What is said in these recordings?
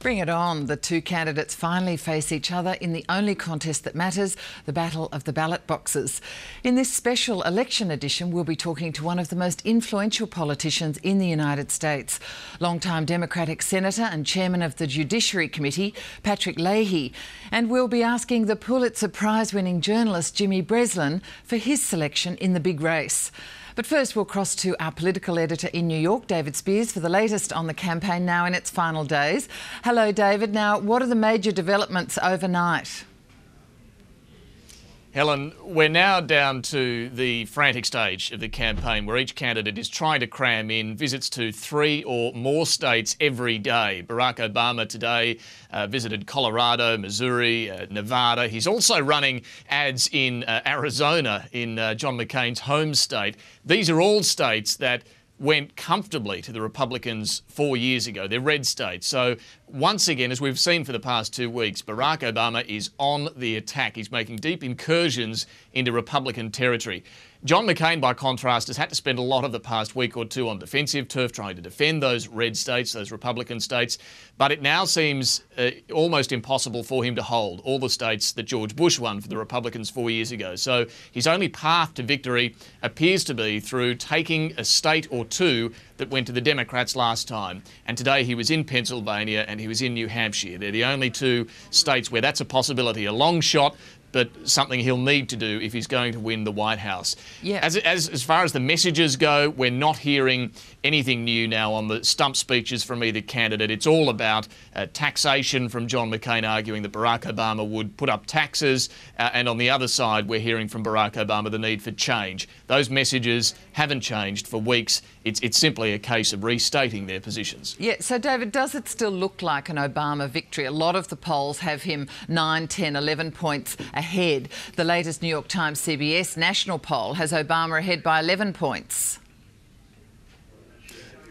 Bring it on. The two candidates finally face each other in the only contest that matters, the battle of the ballot boxes. In this special election edition, we'll be talking to one of the most influential politicians in the United States, long-time Democratic Senator and Chairman of the Judiciary Committee, Patrick Leahy. And we'll be asking the Pulitzer Prize-winning journalist Jimmy Breslin for his selection in the big race. But first, we'll cross to our political editor in New York, David Speers, for the latest on the campaign now in its final days. Hello, David. Now, what are the major developments overnight? Helen, we're now down to the frantic stage of the campaign where each candidate is trying to cram in visits to 3 or more states every day. Barack Obama today visited Colorado, Missouri, Nevada. He's also running ads in Arizona, in John McCain's home state. These are all states that went comfortably to the Republicans 4 years ago. They're red states. So once again, as we've seen for the past 2 weeks, Barack Obama is on the attack. He's making deep incursions into Republican territory. John McCain, by contrast, has had to spend a lot of the past week or two on defensive turf trying to defend those red states, those Republican states. But it now seems almost impossible for him to hold all the states that George Bush won for the Republicans 4 years ago. So his only path to victory appears to be through taking a state or two that went to the Democrats last time. And today he was in Pennsylvania and he was in New Hampshire. They're the only two states where that's a possibility, a long shot, but something he'll need to do if he's going to win the White House. Yeah. As far as the messages go, we're not hearing anything new now on the stump speeches from either candidate. It's all about taxation from John McCain, arguing that Barack Obama would put up taxes. And on the other side, we're hearing from Barack Obama the need for change. Those messages haven't changed for weeks. It's simply a case of restating their positions. Yeah, so David, does it still look like an Obama victory? A lot of the polls have him 9, 10, 11 points ahead. The latest New York Times CBS national poll has Obama ahead by 11 points.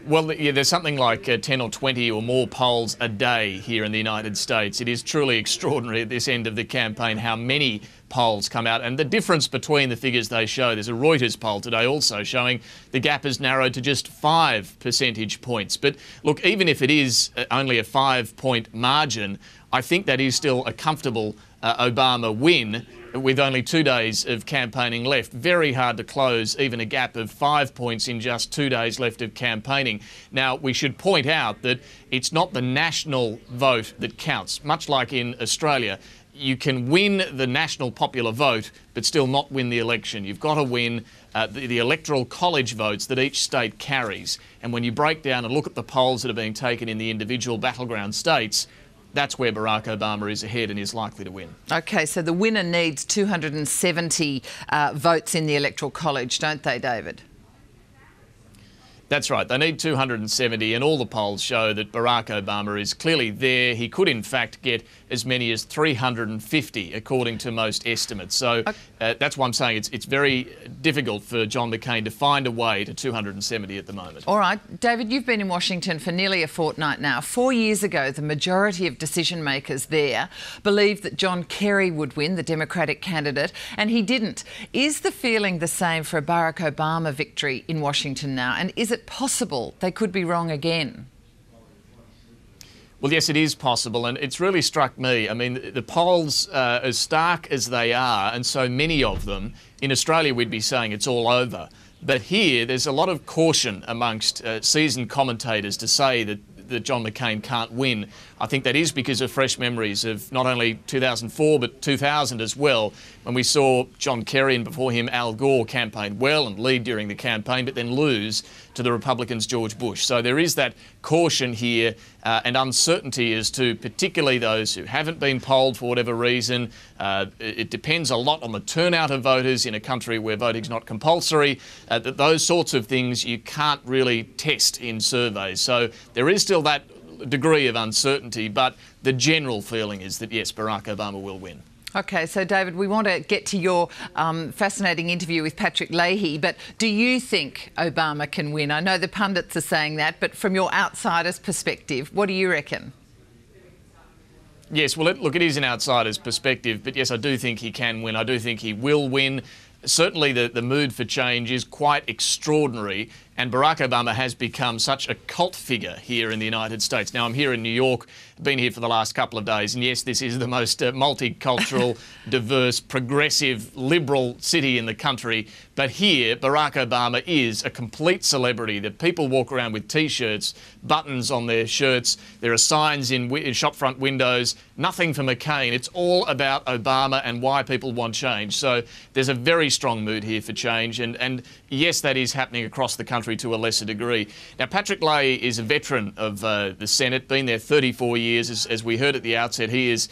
Well, yeah, there's something like 10 or 20 or more polls a day here in the United States. It is truly extraordinary at this end of the campaign how many polls come out and the difference between the figures they show. There's a Reuters poll today also showing the gap has narrowed to just 5 percentage points. But look, even if it is only a 5-point margin, I think that is still a comfortable Obama win with only 2 days of campaigning left. Very hard to close even a gap of 5 points in just 2 days left of campaigning. Now, we should point out that it's not the national vote that counts. Much like in Australia, you can win the national popular vote but still not win the election. You've got to win the electoral college votes that each state carries. And when you break down and look at the polls that are being taken in the individual battleground states, that's where Barack Obama is ahead and is likely to win. OK, so the winner needs 270 votes in the Electoral College, don't they, David? That's right. They need 270 and all the polls show that Barack Obama is clearly there. He could, in fact, get as many as 350, according to most estimates. So that's why I'm saying it's very difficult for John McCain to find a way to 270 at the moment. All right. David, you've been in Washington for nearly a fortnight now. 4 years ago, the majority of decision makers there believed that John Kerry would win, the Democratic candidate, and he didn't. Is the feeling the same for a Barack Obama victory in Washington now? And is it possible they could be wrong again? Well, yes, it is possible, and it's really struck me. I mean, the polls are as stark as they are, and so many of them. In Australia, we'd be saying it's all over. But here, there's a lot of caution amongst seasoned commentators to say that John McCain can't win. I think that is because of fresh memories of not only 2004 but 2000 as well, when we saw John Kerry and before him Al Gore campaign well and lead during the campaign but then lose to the Republicans' George Bush. So there is that caution here and uncertainty as to particularly those who haven't been polled for whatever reason. It depends a lot on the turnout of voters in a country where voting's not compulsory. Those sorts of things you can't really test in surveys. So there is still that degree of uncertainty, but the general feeling is that, yes, Barack Obama will win. OK, so David, we want to get to your fascinating interview with Patrick Leahy, but do you think Obama can win? I know the pundits are saying that, but from your outsider's perspective, what do you reckon? Yes, well, look, it is an outsider's perspective, but yes, I do think he can win. I do think he will win. certainly the mood for change is quite extraordinary, and Barack Obama has become such a cult figure here in the United States. Now, I'm here in New York, been here for the last couple of days, and yes, this is the most multicultural, diverse, progressive, liberal city in the country. But here, Barack Obama is a complete celebrity. The people walk around with T-shirts, buttons on their shirts. There are signs in shopfront windows. Nothing for McCain. It's all about Obama and why people want change. So there's a very strong mood here for change, and yes, that is happening across the country to a lesser degree. Now, Patrick Leahy is a veteran of the Senate, been there 34 years. As we heard at the outset, he is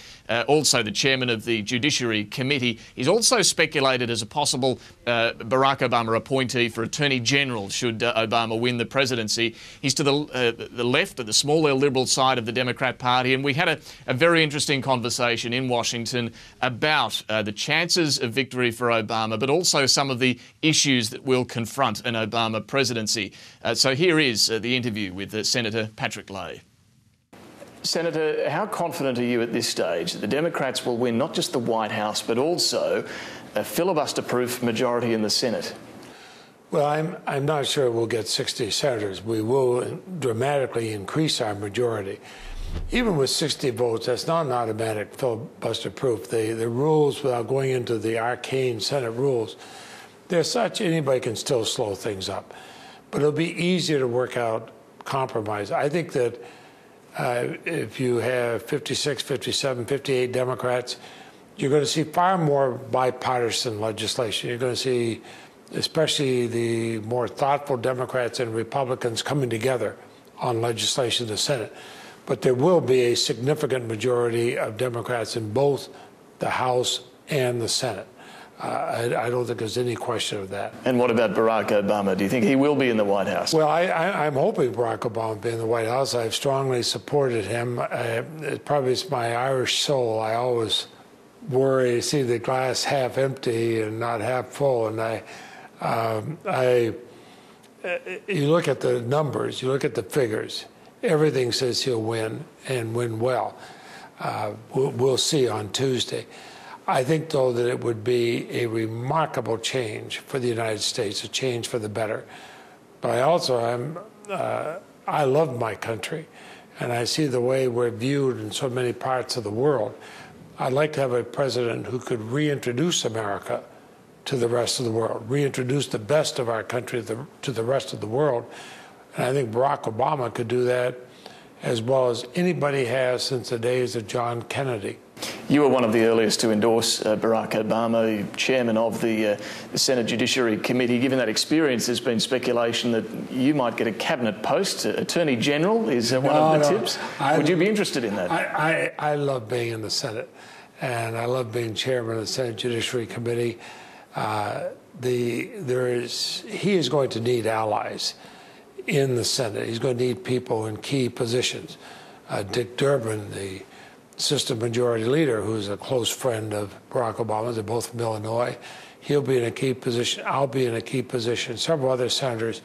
also the chairman of the Judiciary Committee. He's also speculated as a possible Barack Obama appointee for Attorney General should Obama win the presidency. He's to the left, of the smaller liberal side of the Democrat Party, and we had a very interesting conversation in Washington about the chances of victory for Obama, but also some of the issues that will confront an Obama presidency. So here is the interview with Senator Patrick Leahy. Senator, how confident are you at this stage that the Democrats will win not just the White House, but also a filibuster-proof majority in the Senate? Well, I'm not sure we'll get 60 senators. We will dramatically increase our majority. Even with 60 votes, that's not an automatic filibuster-proof. The rules, without going into the arcane Senate rules, they're such anybody can still slow things up. But it'll be easier to work out compromise. I think that if you have 56, 57, 58 Democrats, you're going to see far more bipartisan legislation. You're going to see especially the more thoughtful Democrats and Republicans coming together on legislation in the Senate. But there will be a significant majority of Democrats in both the House and the Senate. I don't think there's any question of that. And what about Barack Obama? Do you think he will be in the White House? Well, I'm hoping Barack Obama will be in the White House. I've strongly supported him. It probably is my Irish soul. I always worry to see the glass half empty and not half full. And you look at the numbers, you look at the figures. Everything says he'll win and win well. We'll see on Tuesday. I think, though, that it would be a remarkable change for the United States, a change for the better. But I love my country, and I see the way we're viewed in so many parts of the world. I'd like to have a president who could reintroduce America to the rest of the world, reintroduce the best of our country to the rest of the world. And I think Barack Obama could do that as well as anybody has since the days of John Kennedy. You were one of the earliest to endorse Barack Obama, chairman of the Senate Judiciary Committee. Given that experience, there's been speculation that you might get a cabinet post. Attorney General is one of the tips. Would you be interested in that? I love being in the Senate, and I love being chairman of the Senate Judiciary Committee. He is going to need allies in the Senate. He's going to need people in key positions. Dick Durbin, the Assistant Majority Leader, who's a close friend of Barack Obama, they're both from Illinois. He'll be in a key position. I'll be in a key position. Several other senators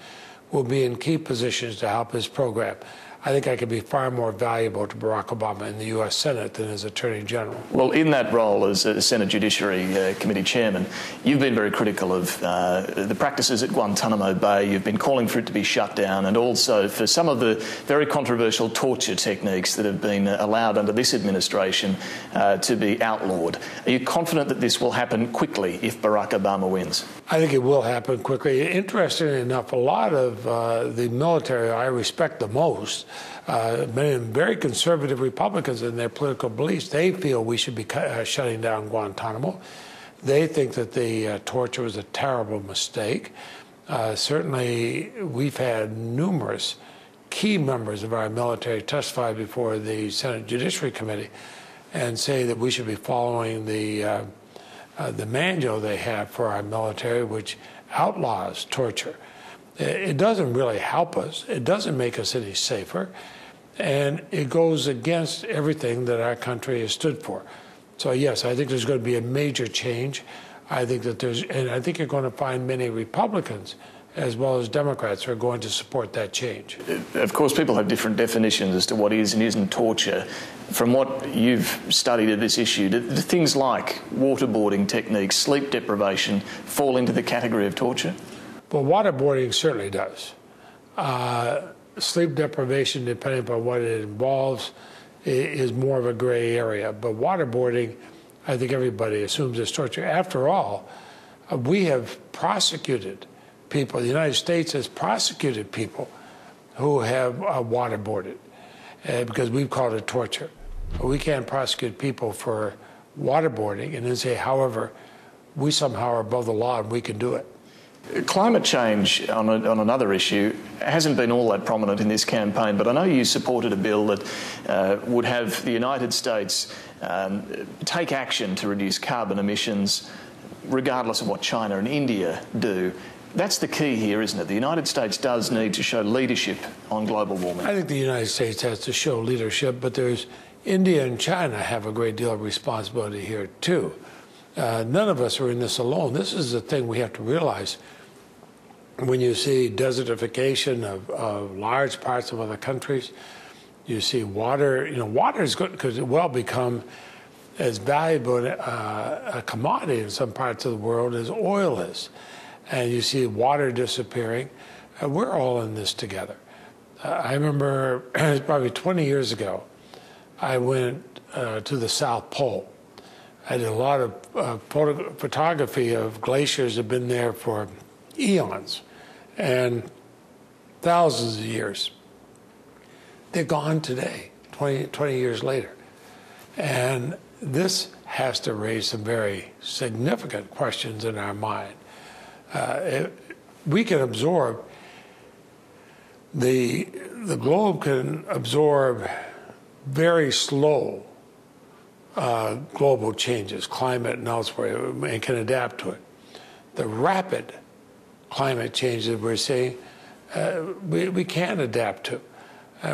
will be in key positions to help his program. I think I could be far more valuable to Barack Obama in the U.S. Senate than as Attorney General. Well, in that role as Senate Judiciary Committee Chairman, you've been very critical of the practices at Guantanamo Bay. You've been calling for it to be shut down, and also for some of the very controversial torture techniques that have been allowed under this administration to be outlawed. Are you confident that this will happen quickly if Barack Obama wins? I think it will happen quickly. Interestingly enough, a lot of the military I respect the most, many very conservative Republicans in their political beliefs, they feel we should be shutting down Guantanamo. They think that the torture was a terrible mistake. Certainly, we've had numerous key members of our military testify before the Senate Judiciary Committee and say that we should be following the manual they have for our military, which outlaws torture. It doesn't really help us. It doesn't make us any safer. And it goes against everything that our country has stood for. So, yes, I think there's going to be a major change. I think that and I think you're going to find many Republicans as well as Democrats, who are going to support that change. Of course, people have different definitions as to what is and isn't torture. From what you've studied of this issue, do things like waterboarding techniques, sleep deprivation, fall into the category of torture? Well, waterboarding certainly does. Sleep deprivation, depending upon what it involves, is more of a gray area. But waterboarding, I think everybody assumes is torture. After all, we have prosecuted people. The United States has prosecuted people who have waterboarded because we've called it torture. We can't prosecute people for waterboarding and then say, however, we somehow are above the law and we can do it. Climate change, on another issue, hasn't been all that prominent in this campaign, but I know you supported a bill that would have the United States take action to reduce carbon emissions regardless of what China and India do. That's the key here, isn't it? The United States does need to show leadership on global warming. I think the United States has to show leadership, but India and China have a great deal of responsibility here, too. None of us are in this alone. This is the thing we have to realize. When you see desertification of large parts of other countries, you see water. Water is good because it will become as valuable a commodity in some parts of the world as oil is. And you see water disappearing. We're all in this together. I remember it was probably 20 years ago, I went to the South Pole. I did a lot of photography of glaciers that have been there for eons and thousands of years. They're gone today, 20 years later. And this has to raise some very significant questions in our mind. We can absorb, the globe can absorb very slow global changes, climate and elsewhere, and can adapt to it. The rapid climate changes we're seeing, we can't adapt to.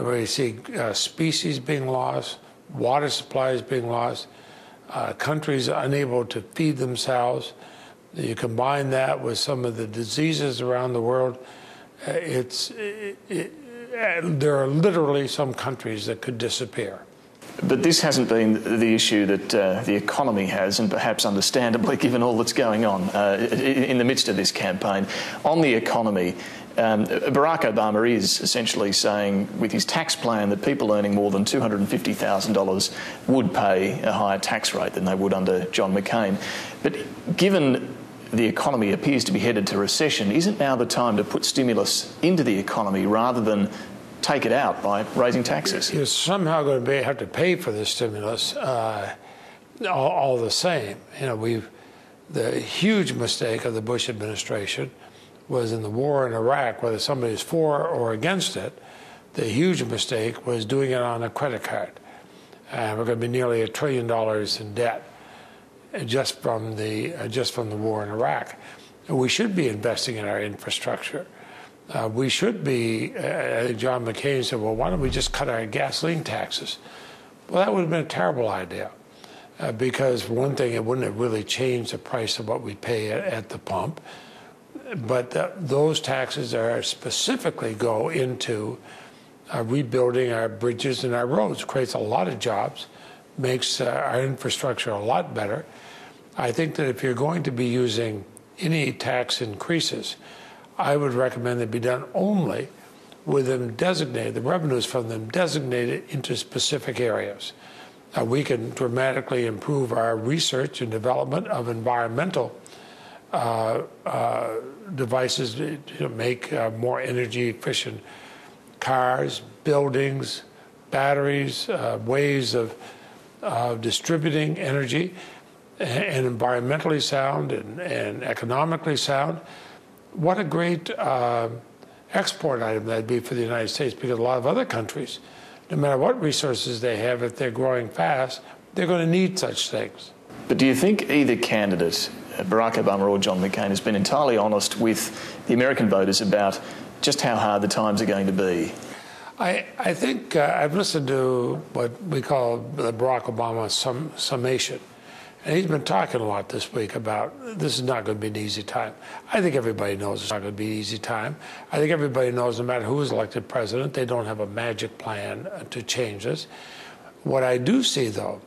We see species being lost, water supplies being lost, countries unable to feed themselves. You combine that with some of the diseases around the world, there are literally some countries that could disappear. But this hasn't been the issue that the economy has, and perhaps understandably given all that's going on in the midst of this campaign. On the economy, Barack Obama is essentially saying with his tax plan that people earning more than $250,000 would pay a higher tax rate than they would under John McCain. But given the economy appears to be headed to recession, isn't now the time to put stimulus into the economy rather than take it out by raising taxes? You're somehow going to have to pay for the stimulus all the same. The huge mistake of the Bush administration was in the war in Iraq, whether somebody's for or against it, the huge mistake was doing it on a credit card. We're going to be nearly $1 trillion in debt just from the war in Iraq. And we should be investing in our infrastructure. We should be, I think John McCain said, well, why don't we just cut our gasoline taxes? Well, that would have been a terrible idea because, for one thing, it wouldn't have really changed the price of what we pay at the pump. But those taxes are specifically go into rebuilding our bridges and our roads, creates a lot of jobs, makes our infrastructure a lot better. I think that if you're going to be using any tax increases, I would recommend they be done only with them designated, the revenues from them designated into specific areas. We can dramatically improve our research and development of environmental devices to make more energy efficient cars, buildings, batteries, ways of distributing energy, and environmentally sound and economically sound. What a great export item that'd be for the United States, because a lot of other countries, no matter what resources they have, if they're growing fast, they're going to need such things. But do you think either candidate, Barack Obama or John McCain, has been entirely honest with the American voters about just how hard the times are going to be? I think I've listened to what we call the Barack Obama summation. And he's been talking a lot this week about this is not going to be an easy time. I think everybody knows it's not going to be an easy time. I think everybody knows no matter who is elected president, they don't have a magic plan to change this. What I do see, though,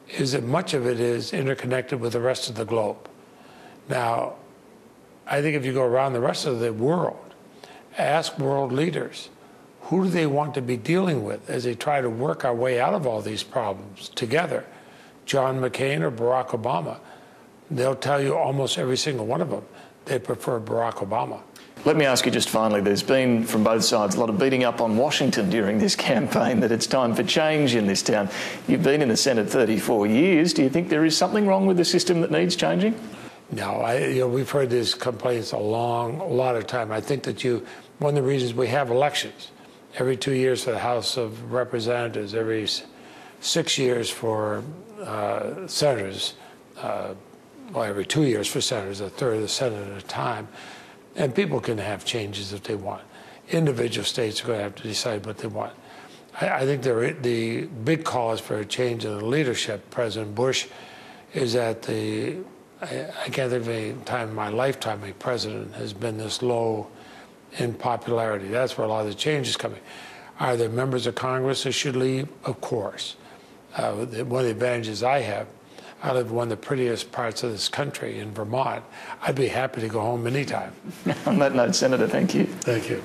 is that much of it is interconnected with the rest of the globe. Now, I think if you go around the rest of the world, ask world leaders, who do they want to be dealing with as they try to work our way out of all these problems together? John McCain or Barack Obama? They'll tell you almost every single one of them they prefer Barack Obama. Let me ask you just finally, there's been from both sides a lot of beating up on Washington during this campaign that it's time for change in this town. You've been in the Senate 34 years. Do you think there is something wrong with the system that needs changing? No, we've heard these complaints a lot of time. I think that one of the reasons we have elections every 2 years for the House of Representatives, every 6 years for senators, well, every 2 years for senators, a third of the Senate at a time. And people can have changes if they want. Individual states are going to have to decide what they want. I think the big cause for a change in the leadership, President Bush, is that I can't think of any time in my lifetime a president has been this low in popularity. That's where a lot of the change is coming. Are there members of Congress that should leave? Of course. One of the advantages I have, I live in one of the prettiest parts of this country in Vermont. I'd be happy to go home anytime. On that note, Senator, thank you. Thank you.